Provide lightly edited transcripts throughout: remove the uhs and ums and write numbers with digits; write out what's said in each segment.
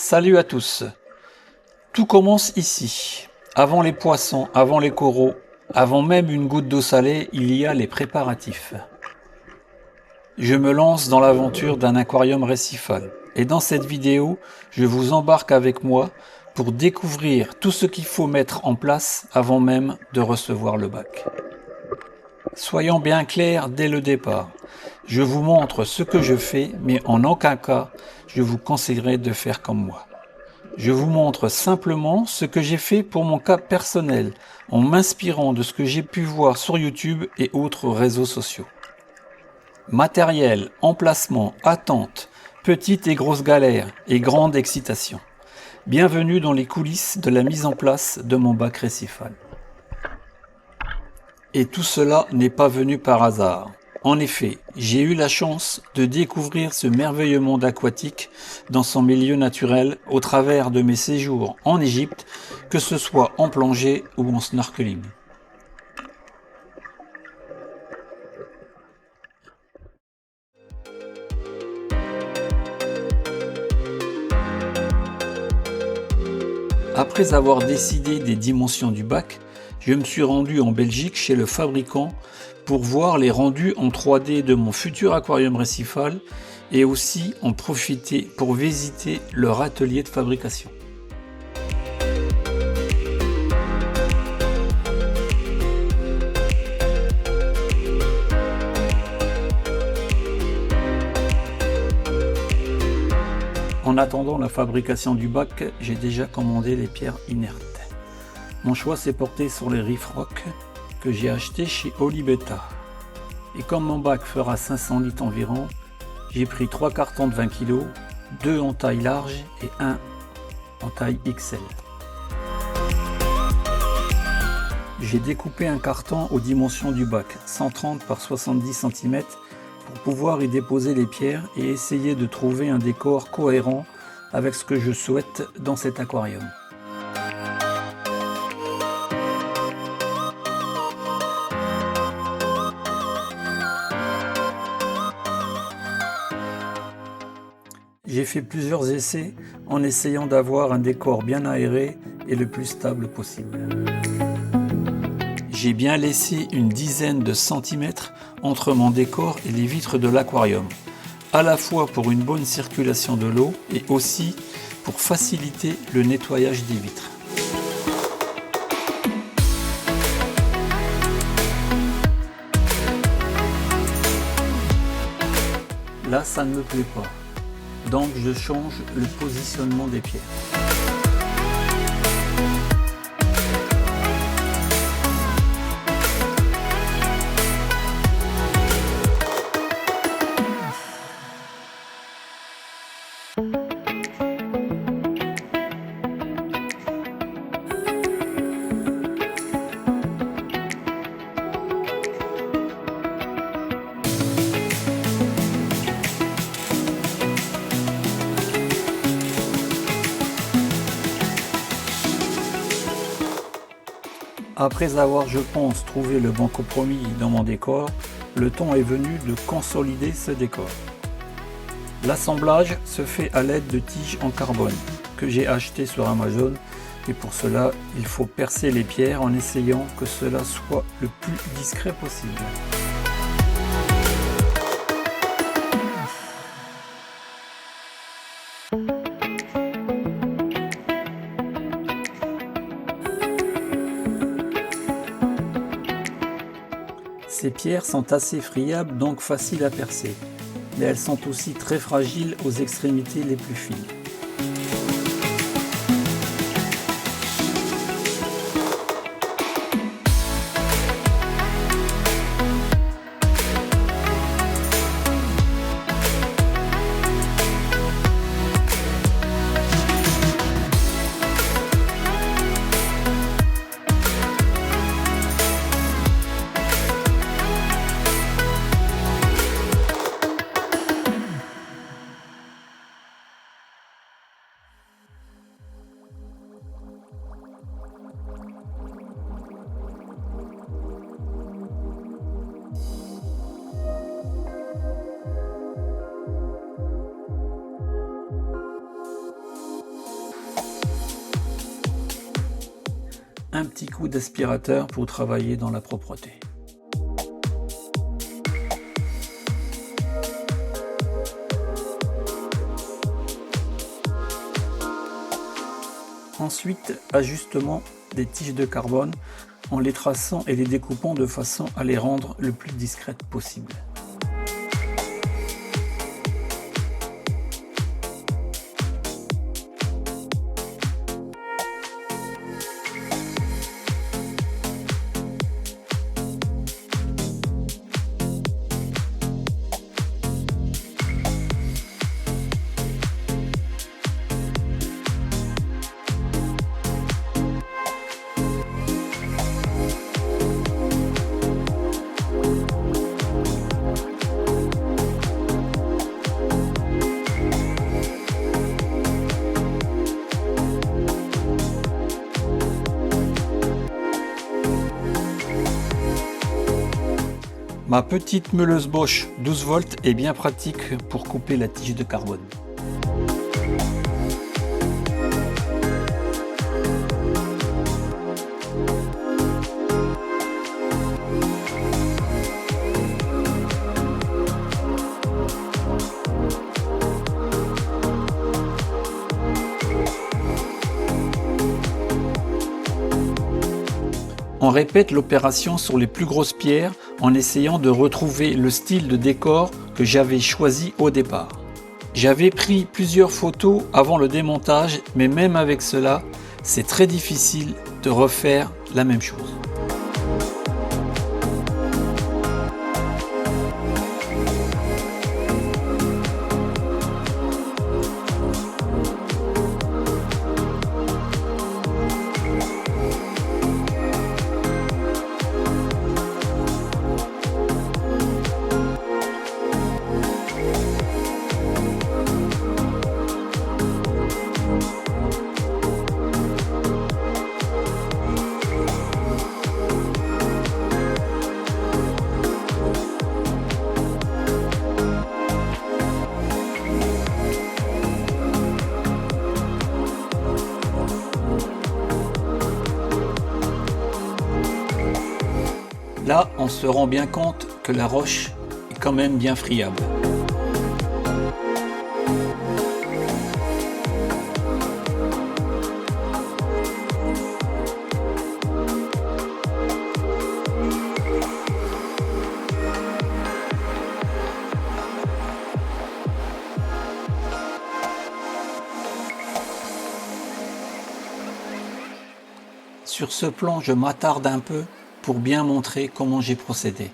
Salut à tous. Tout commence ici. Avant les poissons, avant les coraux, avant même une goutte d'eau salée, il y a les préparatifs. Je me lance dans l'aventure d'un aquarium récifal. Et dans cette vidéo, je vous embarque avec moi pour découvrir tout ce qu'il faut mettre en place avant même de recevoir le bac. Soyons bien clairs dès le départ. Je vous montre ce que je fais, mais en aucun cas, je vous conseillerais de faire comme moi. Je vous montre simplement ce que j'ai fait pour mon cas personnel, en m'inspirant de ce que j'ai pu voir sur YouTube et autres réseaux sociaux. Matériel, emplacement, attente, petite et grosse galère et grande excitation. Bienvenue dans les coulisses de la mise en place de mon bac récifal. Et tout cela n'est pas venu par hasard. En effet, j'ai eu la chance de découvrir ce merveilleux monde aquatique dans son milieu naturel au travers de mes séjours en Égypte, que ce soit en plongée ou en snorkeling. Après avoir décidé des dimensions du bac, je me suis rendu en Belgique chez le fabricant pour voir les rendus en 3D de mon futur aquarium récifal et aussi en profiter pour visiter leur atelier de fabrication. En attendant la fabrication du bac, j'ai déjà commandé les pierres inertes. Mon choix s'est porté sur les Reef Rock que j'ai acheté chez Olibeta. Et comme mon bac fera 500 litres environ, j'ai pris 3 cartons de 20 kg, 2 en taille large et 1 en taille XL. J'ai découpé un carton aux dimensions du bac, 130 par 70 cm, pour pouvoir y déposer les pierres et essayer de trouver un décor cohérent avec ce que je souhaite dans cet aquarium. J'ai fait plusieurs essais en essayant d'avoir un décor bien aéré et le plus stable possible. J'ai bien laissé une dizaine de centimètres entre mon décor et les vitres de l'aquarium, à la fois pour une bonne circulation de l'eau et aussi pour faciliter le nettoyage des vitres. Là, ça ne me plaît pas. Donc je change le positionnement des pierres. Après avoir, je pense, trouvé le bon compromis dans mon décor, le temps est venu de consolider ce décor. L'assemblage se fait à l'aide de tiges en carbone que j'ai achetées sur Amazon et pour cela, il faut percer les pierres en essayant que cela soit le plus discret possible. Ces pierres sont assez friables, donc faciles à percer, mais elles sont aussi très fragiles aux extrémités les plus fines. un petit coup d'aspirateur pour travailler dans la propreté. Ensuite, ajustement des tiges de carbone en les traçant et les découpant de façon à les rendre le plus discrètes possible. Ma petite meuleuse Bosch 12 volts est bien pratique pour couper la tige de carbone. On répète l'opération sur les plus grosses pierres en essayant de retrouver le style de décor que j'avais choisi au départ. J'avais pris plusieurs photos avant le démontage, mais même avec cela, c'est très difficile de refaire la même chose. Là, on se rend bien compte que la roche est quand même bien friable. Sur ce plan, je m'attarde un peu pour bien montrer comment j'ai procédé.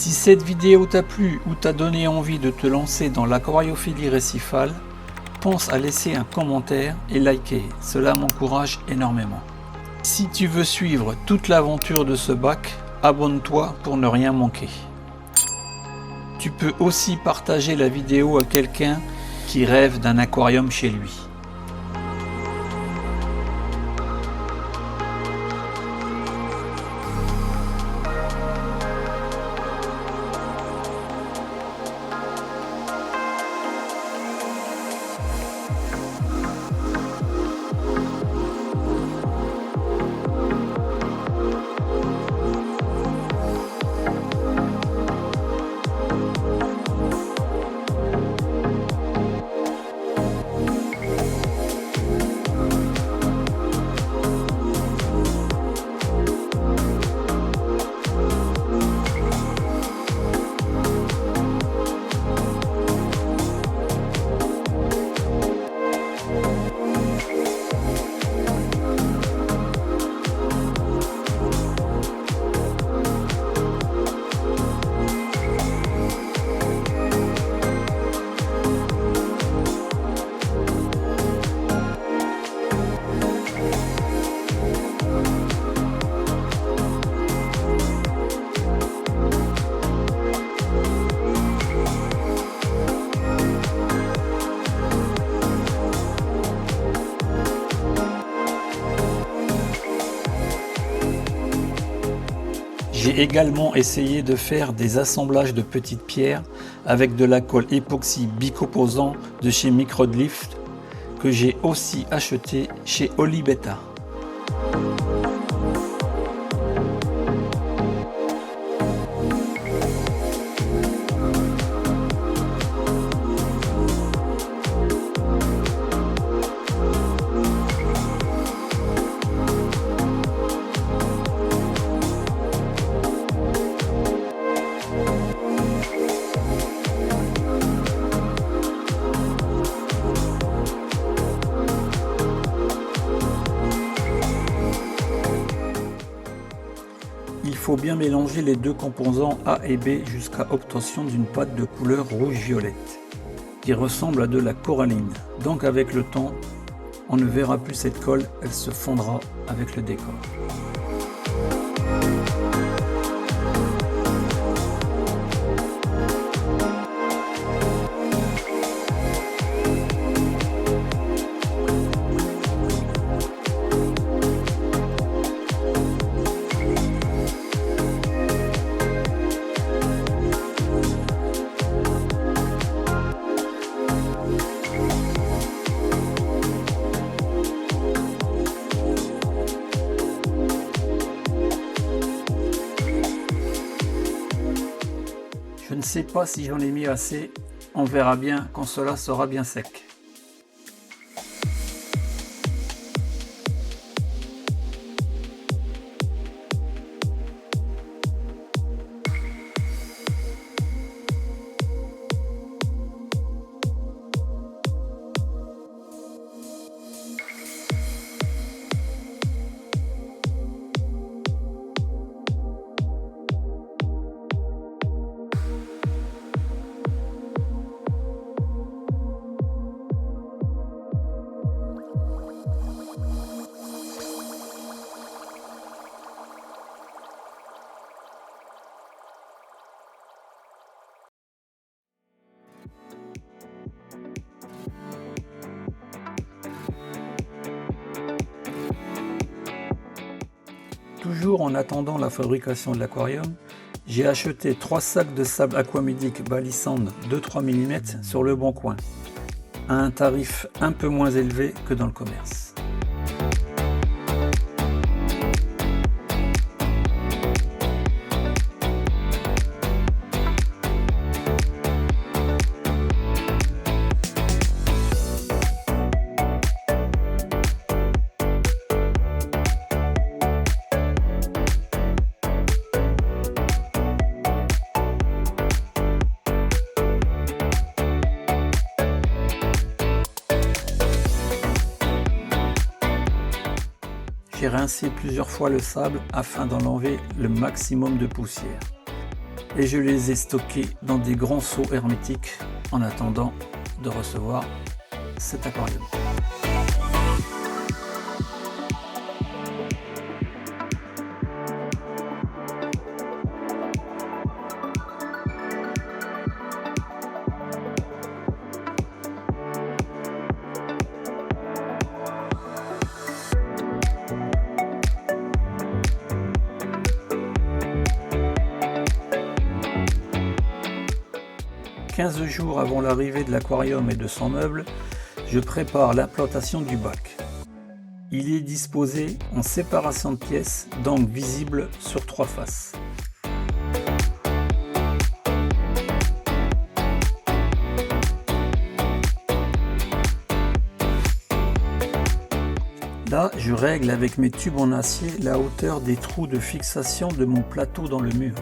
Si cette vidéo t'a plu ou t'a donné envie de te lancer dans l'aquariophilie récifale, pense à laisser un commentaire et liker, cela m'encourage énormément. Si tu veux suivre toute l'aventure de ce bac, abonne-toi pour ne rien manquer. Tu peux aussi partager la vidéo à quelqu'un qui rêve d'un aquarium chez lui. J'ai également essayé de faire des assemblages de petites pierres avec de la colle époxy bicomposant de chez Microdlift que j'ai aussi acheté chez Olibeta. Il faut bien mélanger les deux composants A et B jusqu'à obtention d'une pâte de couleur rouge-violette qui ressemble à de la coralline. Donc avec le temps, on ne verra plus cette colle, elle se fondra avec le décor. Je ne sais pas si j'en ai mis assez, on verra bien quand cela sera bien sec. Toujours en attendant la fabrication de l'aquarium, j'ai acheté 3 sacs de sable aquamédique Balisand de 3 mm sur le bon coin, à un tarif un peu moins élevé que dans le commerce. J'ai rincé plusieurs fois le sable afin d'en enlever le maximum de poussière. Et je les ai stockés dans des grands seaux hermétiques en attendant de recevoir cet aquarium. « 15 jours avant l'arrivée de l'aquarium et de son meuble, je prépare l'implantation du bac. Il est disposé en séparation de pièces, donc visible sur 3 faces. Là, je règle avec mes tubes en acier la hauteur des trous de fixation de mon plateau dans le mur.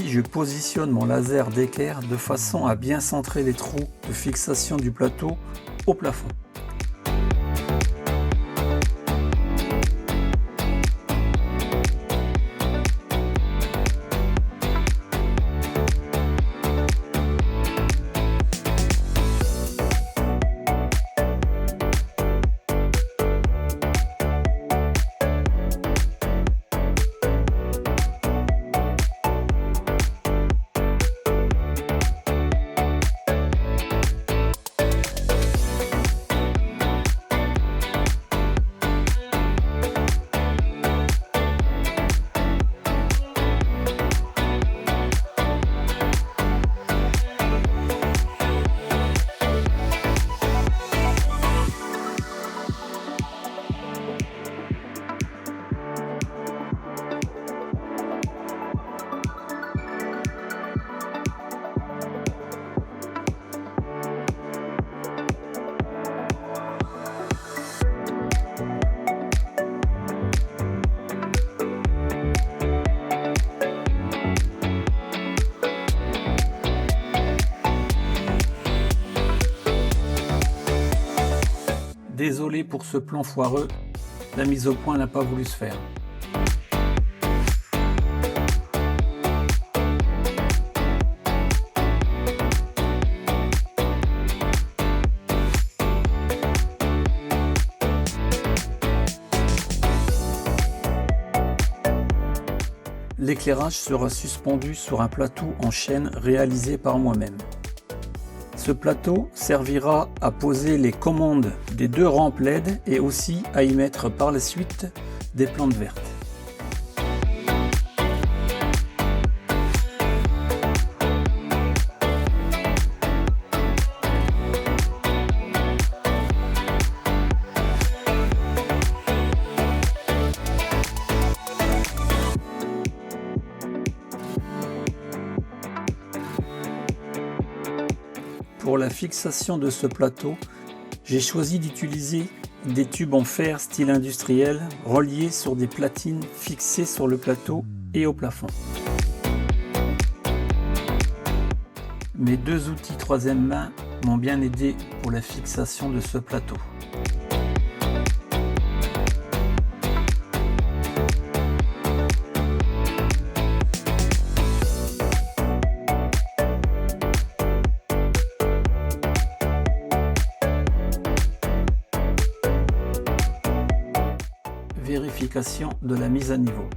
Puis je positionne mon laser d'équerre de façon à bien centrer les trous de fixation du plateau au plafond. Désolé pour ce plan foireux, la mise au point n'a pas voulu se faire. L'éclairage sera suspendu sur un plateau en chaîne réalisé par moi-même. Ce plateau servira à poser les commandes des 2 rampes LED et aussi à y mettre par la suite des plantes vertes. Pour la fixation de ce plateau, j'ai choisi d'utiliser des tubes en fer style industriel reliés sur des platines fixées sur le plateau et au plafond. Mes 2 outils 3e main m'ont bien aidé pour la fixation de ce plateau. Vérification de la mise à niveau.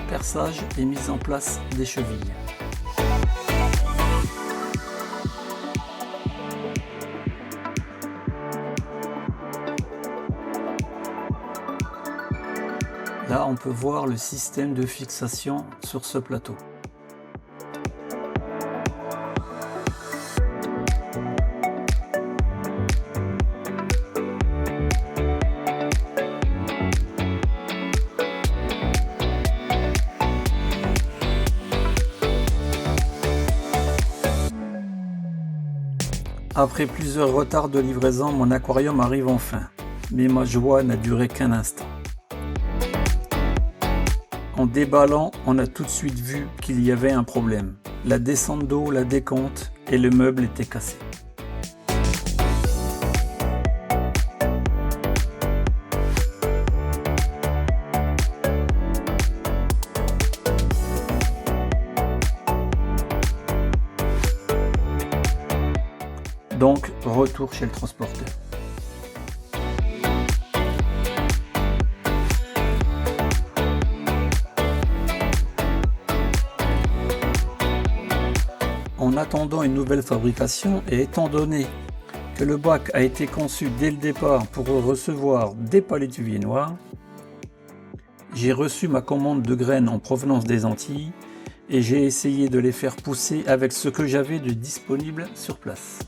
Perçage et mise en place des chevilles. Là, on peut voir le système de fixation sur ce plateau. Après plusieurs retards de livraison, mon aquarium arrive enfin, mais ma joie n'a duré qu'un instant. En déballant, on a tout de suite vu qu'il y avait un problème. La descente d'eau, la décompte et le meuble était cassé. Donc, retour chez le transporteur. En attendant une nouvelle fabrication et étant donné que le bac a été conçu dès le départ pour recevoir des palétuviers noirs, j'ai reçu ma commande de graines en provenance des Antilles et j'ai essayé de les faire pousser avec ce que j'avais de disponible sur place.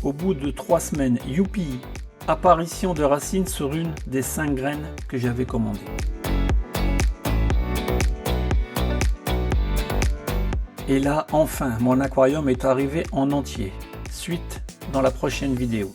Au bout de 3 semaines, youpi, Apparition de racines sur une des 5 graines que j'avais commandées. Et là, enfin, mon aquarium est arrivé en entier. Suite dans la prochaine vidéo.